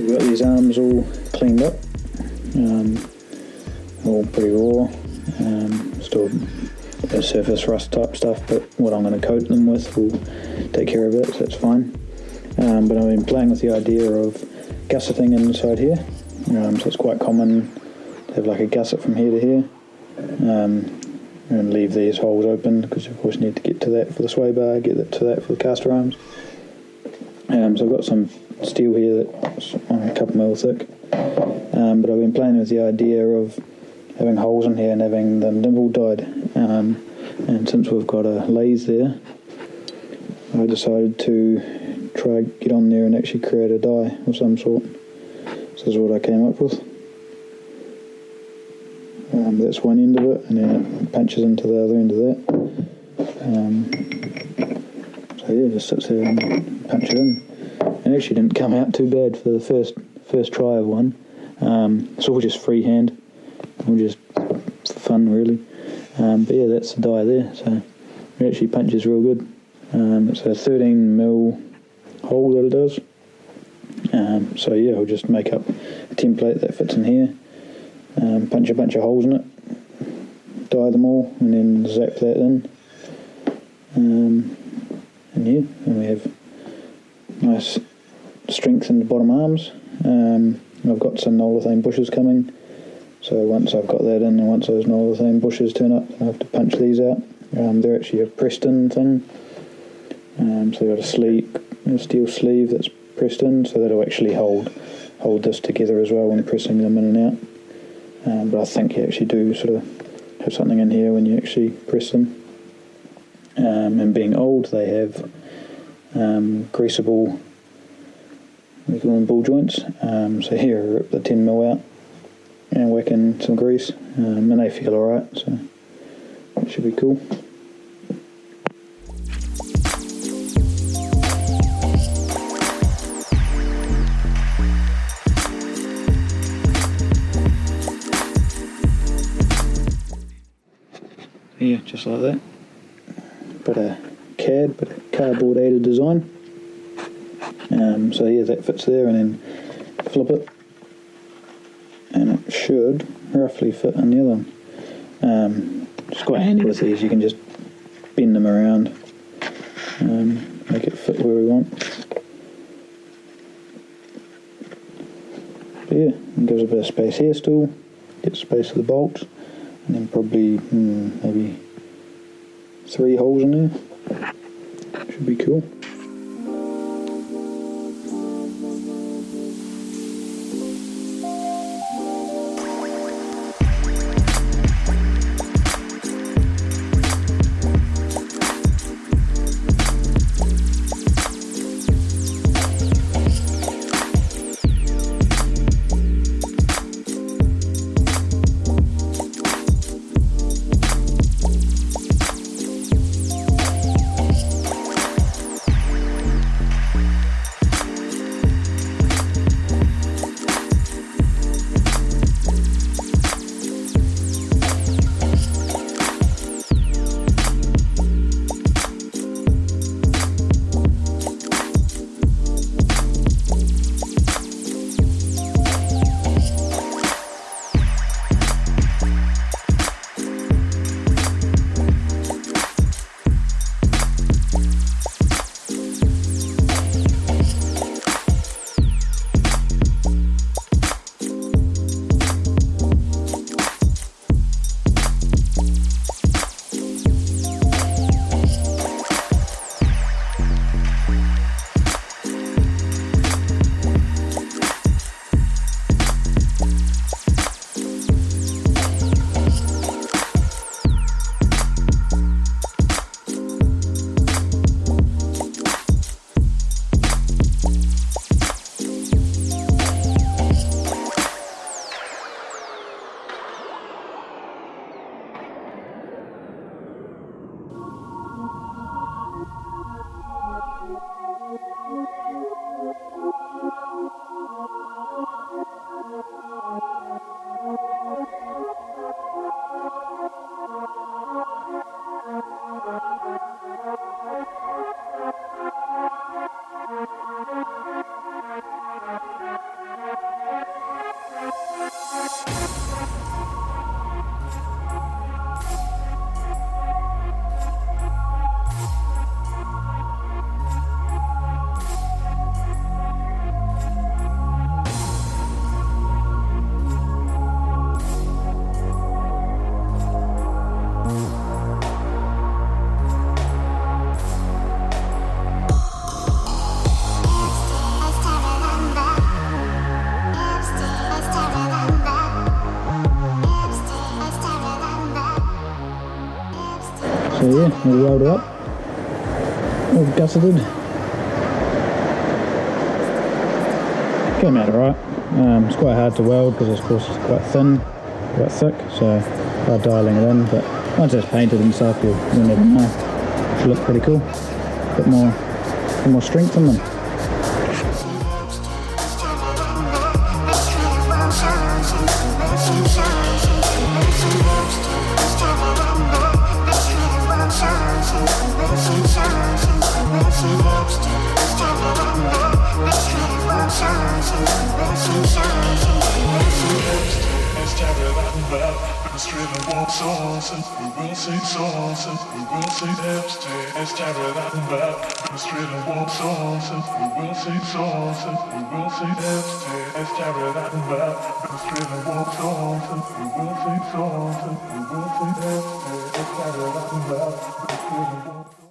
we've got these arms all cleaned up, all pretty raw, still surface rust type stuff, but what I'm going to coat them with will take care of it, so that's fine. But I've been playing with the idea of gusseting inside here, so it's quite common to have like a gusset from here to here, and leave these holes open because you of course need to get to that for the sway bar, get that to that for the caster arms. So I've got some steel here that's a couple mil thick, but I've been playing with the idea of having holes in here and having them dimple dyed, and since we've got a lathe there, I decided to try get on there and actually create a die of some sort. So this is what I came up with. That's one end of it, and then it punches into the other end of that. So yeah, just sits there and punch it in. It actually didn't come out too bad for the first try of one. It's all just freehand, all just for fun really. But yeah, that's the die there. So it actually punches real good. It's a 13mm hole that it does. So yeah, I'll just make up a template that fits in here, punch a bunch of holes in it, dye them all, and then zap that in. And yeah, and we have nice strength in the bottom arms. I've got some olefin bushes coming, so once I've got that in, and once those olefin bushes turn up, I have to punch these out. They're actually a pressed in thing, so they've got a steel sleeve that's pressed in, so that'll actually hold this together as well when pressing them in and out. But I think you actually do sort of have something in here when you actually press them. And being old, they have greasable, we call them ball joints. So here, rip the 10mm out and whack in some grease, and they feel alright, so it should be cool. Yeah, just like that. But a cardboard aided design. So yeah, that fits there, and then flip it, and it should roughly fit in the other one. It's quite handy with these, you can just bend them around, make it fit where we want. But yeah, it gives a bit of space here still, get space for the bolts, and then probably maybe 3 holes in there. Should be cool. So yeah, we'll weld it up, all gusseted. Came out alright. It's quite hard to weld because of course it's quite thin, quite thick, so by dialing it in, but once it's painted and stuff you'll never know. Should look pretty cool. Bit more strength in them. It's